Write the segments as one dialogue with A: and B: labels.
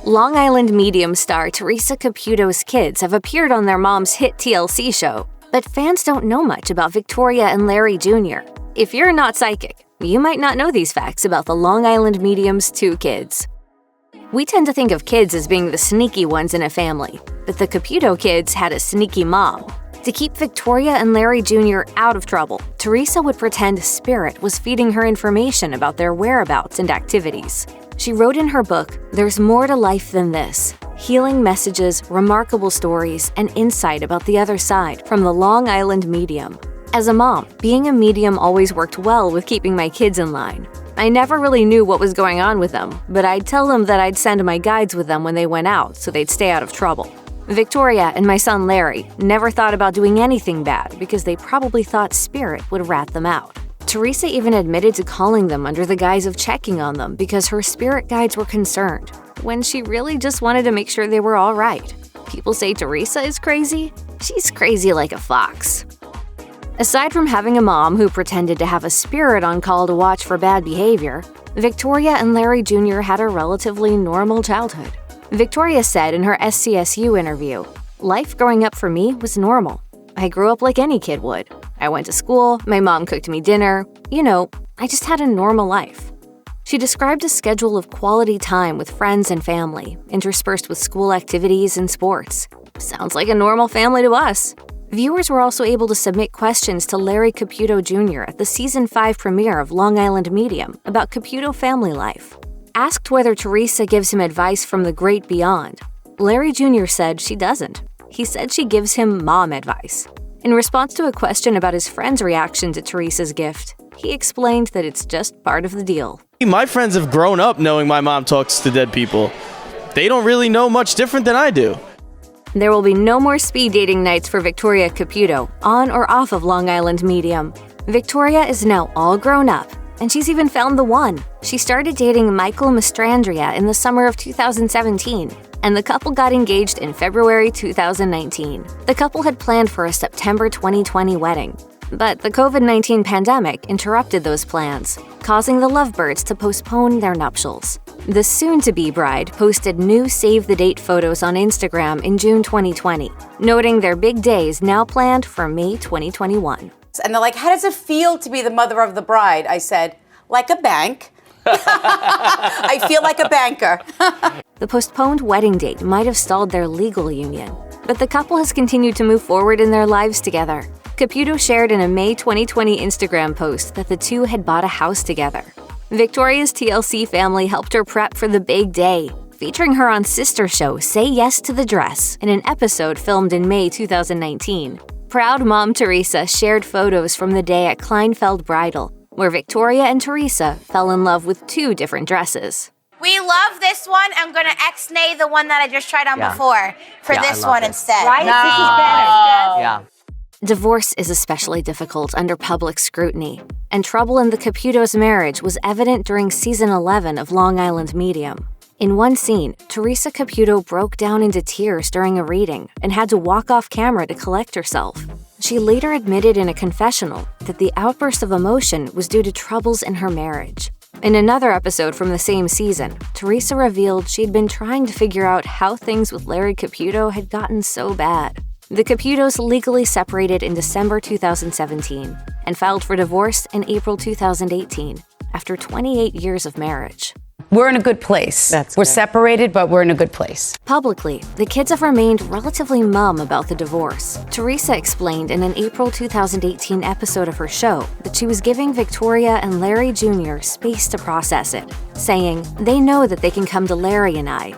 A: Long Island Medium star Theresa Caputo's kids have appeared on their mom's hit TLC show, but fans don't know much about Victoria and Larry Jr. If you're not psychic, you might not know these facts about the Long Island Medium's two kids. We tend to think of kids as being the sneaky ones in a family, but the Caputo kids had a sneaky mom. To keep Victoria and Larry Jr. out of trouble, Theresa would pretend Spirit was feeding her information about their whereabouts and activities. She wrote in her book, "There's more to life than this. Healing messages, remarkable stories, and insight about the other side from the Long Island Medium." As a mom, being a medium always worked well with keeping my kids in line. I never really knew what was going on with them, but I'd tell them that I'd send my guides with them when they went out so they'd stay out of trouble. Victoria and my son Larry never thought about doing anything bad because they probably thought Spirit would rat them out. Theresa even admitted to calling them under the guise of checking on them because her spirit guides were concerned, when she really just wanted to make sure they were all right. People say Theresa is crazy? She's crazy like a fox. Aside from having a mom who pretended to have a spirit on call to watch for bad behavior, Victoria and Larry Jr. had a relatively normal childhood. Victoria said in her SCSU interview, "Life growing up for me was normal. I grew up like any kid would. I went to school, my mom cooked me dinner. I just had a normal life." She described a schedule of quality time with friends and family, interspersed with school activities and sports. Sounds like a normal family to us. Viewers were also able to submit questions to Larry Caputo Jr. at the Season 5 premiere of Long Island Medium about Caputo family life. Asked whether Theresa gives him advice from the great beyond, Larry Jr. said she doesn't. He said she gives him mom advice. In response to a question about his friend's reaction to Theresa's gift, he explained that it's just part of the deal.
B: My friends have grown up knowing my mom talks to dead people. They don't really know much different than I do.
A: There will be no more speed dating nights for Victoria Caputo, on or off of Long Island Medium. Victoria is now all grown up, and she's even found the one. She started dating Michael Mastrandria in the summer of 2017, and the couple got engaged in February 2019. The couple had planned for a September 2020 wedding, but the COVID-19 pandemic interrupted those plans, causing the lovebirds to postpone their nuptials. The soon-to-be bride posted new save-the-date photos on Instagram in June 2020, noting their big day is now planned for May 2021.
C: And they're like, "How does it feel to be the mother of the bride?" I said, "Like a bank." I feel like a banker.
A: The postponed wedding date might have stalled their legal union, but the couple has continued to move forward in their lives together. Caputo shared in a May 2020 Instagram post that the two had bought a house together. Victoria's TLC family helped her prep for the big day, featuring her on sister show Say Yes to the Dress in an episode filmed in May 2019. Proud mom Theresa shared photos from the day at Kleinfeld Bridal, where Victoria and Theresa fell in love with two different dresses.
D: We love this one. I'm going to ex-nay the one that I just tried on before for this one instead.
E: Right?
D: No.
E: This is better.
F: Yeah.
A: Divorce is especially difficult under public scrutiny, and trouble in the Caputo's marriage was evident during Season 11 of Long Island Medium. In one scene, Theresa Caputo broke down into tears during a reading and had to walk off camera to collect herself. She later admitted in a confessional that the outburst of emotion was due to troubles in her marriage. In another episode from the same season, Theresa revealed she'd been trying to figure out how things with Larry Caputo had gotten so bad. The Caputos legally separated in December 2017 and filed for divorce in April 2018 after 28 years of marriage.
C: We're in a good place. We're separated, but we're in a good place.
A: Publicly, the kids have remained relatively mum about the divorce. Theresa explained in an April 2018 episode of her show that she was giving Victoria and Larry Jr. space to process it, saying, "They know that they can come to Larry and I,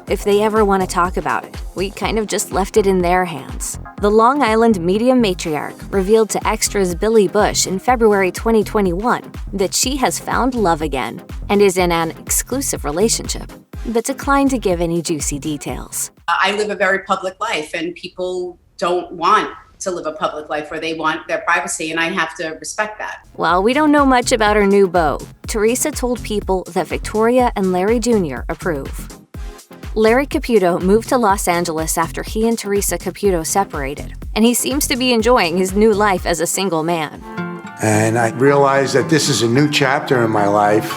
A: if they ever want to talk about it. We kind of just left it in their hands." The Long Island Medium matriarch revealed to Extra's Billy Bush in February 2021 that she has found love again and is in an exclusive relationship, but declined to give any juicy details.
G: I live a very public life, and people don't want to live a public life where they want their privacy, and I have to respect that.
A: While we don't know much about her new beau, Theresa told People that Victoria and Larry Jr. approve. Larry Caputo moved to Los Angeles after he and Theresa Caputo separated, and he seems to be enjoying his new life as a single man.
H: And I realized that this is a new chapter in my life,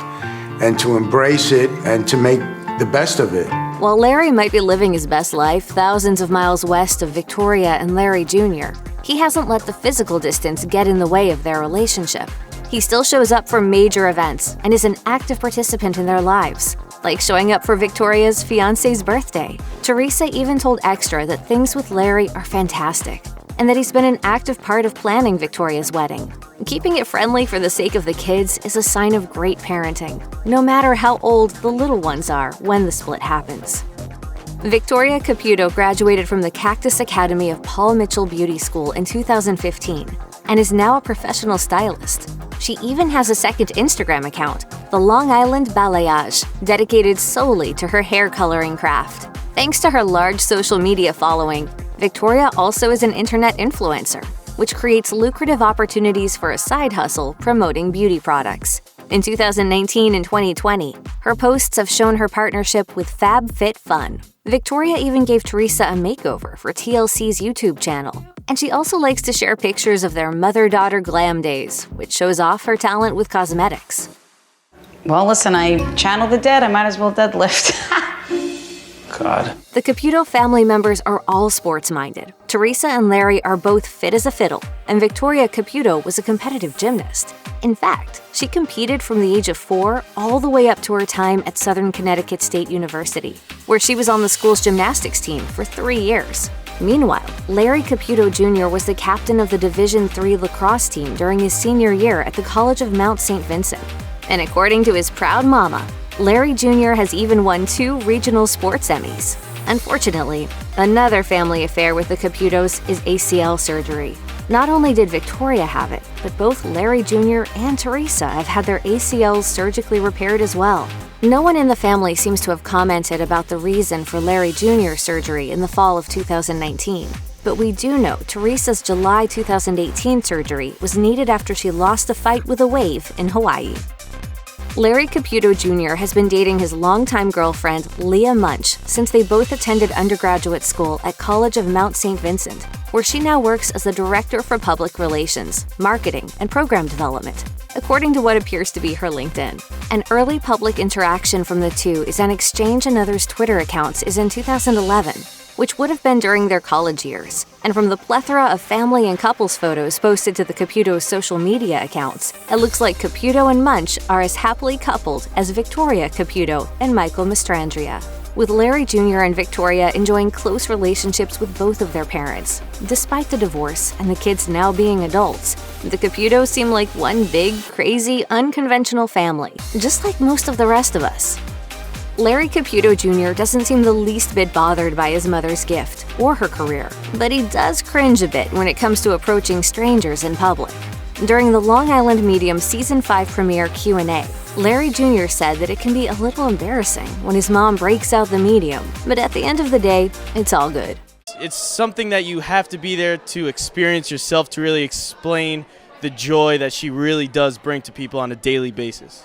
H: and to embrace it and to make the best of it.
A: While Larry might be living his best life thousands of miles west of Victoria and Larry Jr., he hasn't let the physical distance get in the way of their relationship. He still shows up for major events and is an active participant in their lives, like showing up for Victoria's fiancé's birthday. Theresa even told Extra that things with Larry are fantastic, and that he's been an active part of planning Victoria's wedding. Keeping it friendly for the sake of the kids is a sign of great parenting, no matter how old the little ones are when the split happens. Victoria Caputo graduated from the Cactus Academy of Paul Mitchell Beauty School in 2015 and is now a professional stylist. She even has a second Instagram account, the Long Island Balayage, dedicated solely to her hair coloring craft. Thanks to her large social media following, Victoria also is an internet influencer, which creates lucrative opportunities for a side hustle promoting beauty products. In 2019 and 2020, her posts have shown her partnership with FabFitFun. Victoria even gave Theresa a makeover for TLC's YouTube channel. And she also likes to share pictures of their mother-daughter glam days, which shows off her talent with cosmetics.
E: Well, listen, I channeled the dead. I might as well deadlift.
B: God.
A: The Caputo family members are all sports-minded. Theresa and Larry are both fit as a fiddle, and Victoria Caputo was a competitive gymnast. In fact, she competed from the age of 4 all the way up to her time at Southern Connecticut State University, where she was on the school's gymnastics team for 3 years. Meanwhile, Larry Caputo Jr. was the captain of the Division III lacrosse team during his senior year at the College of Mount St. Vincent. And according to his proud mama, Larry Jr. has even won 2 regional sports Emmys. Unfortunately, another family affair with the Caputos is ACL surgery. Not only did Victoria have it, but both Larry Jr. and Theresa have had their ACLs surgically repaired as well. No one in the family seems to have commented about the reason for Larry Jr.'s surgery in the fall of 2019. But we do know Theresa's July 2018 surgery was needed after she lost a fight with a wave in Hawaii. Larry Caputo Jr. has been dating his longtime girlfriend, Leah Munch, since they both attended undergraduate school at College of Mount St. Vincent, where she now works as the Director for Public Relations, Marketing, and Program Development, according to what appears to be her LinkedIn. An early public interaction from the two is an exchange in others' Twitter accounts is in 2011, which would have been during their college years. And from the plethora of family and couples photos posted to the Caputo's social media accounts, it looks like Caputo and Munch are as happily coupled as Victoria Caputo and Michael Mastrandria, with Larry Jr. and Victoria enjoying close relationships with both of their parents. Despite the divorce and the kids now being adults, the Caputos seem like one big, crazy, unconventional family, just like most of the rest of us. Larry Caputo Jr. doesn't seem the least bit bothered by his mother's gift or her career, but he does cringe a bit when it comes to approaching strangers in public. During the Long Island Medium Season 5 premiere Q&A, Larry Jr. said that it can be a little embarrassing when his mom breaks out the medium, but at the end of the day, it's all good.
B: It's something that you have to be there to experience yourself to really explain the joy that she really does bring to people on a daily basis.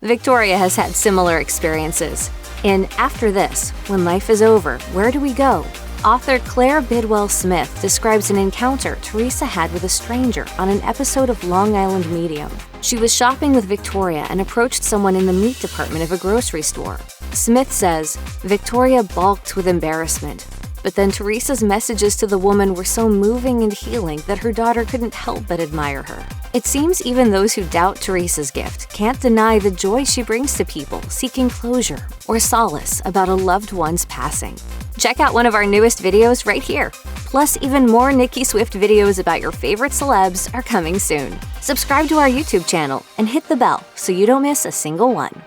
A: Victoria has had similar experiences. In After This, When Life is Over, Where Do We Go? Author Claire Bidwell Smith describes an encounter Theresa had with a stranger on an episode of Long Island Medium. She was shopping with Victoria and approached someone in the meat department of a grocery store. Smith says, Victoria balked with embarrassment. But then Theresa's messages to the woman were so moving and healing that her daughter couldn't help but admire her. It seems even those who doubt Theresa's gift can't deny the joy she brings to people seeking closure or solace about a loved one's passing. Check out one of our newest videos right here. Plus, even more Nicki Swift videos about your favorite celebs are coming soon. Subscribe to our YouTube channel and hit the bell so you don't miss a single one.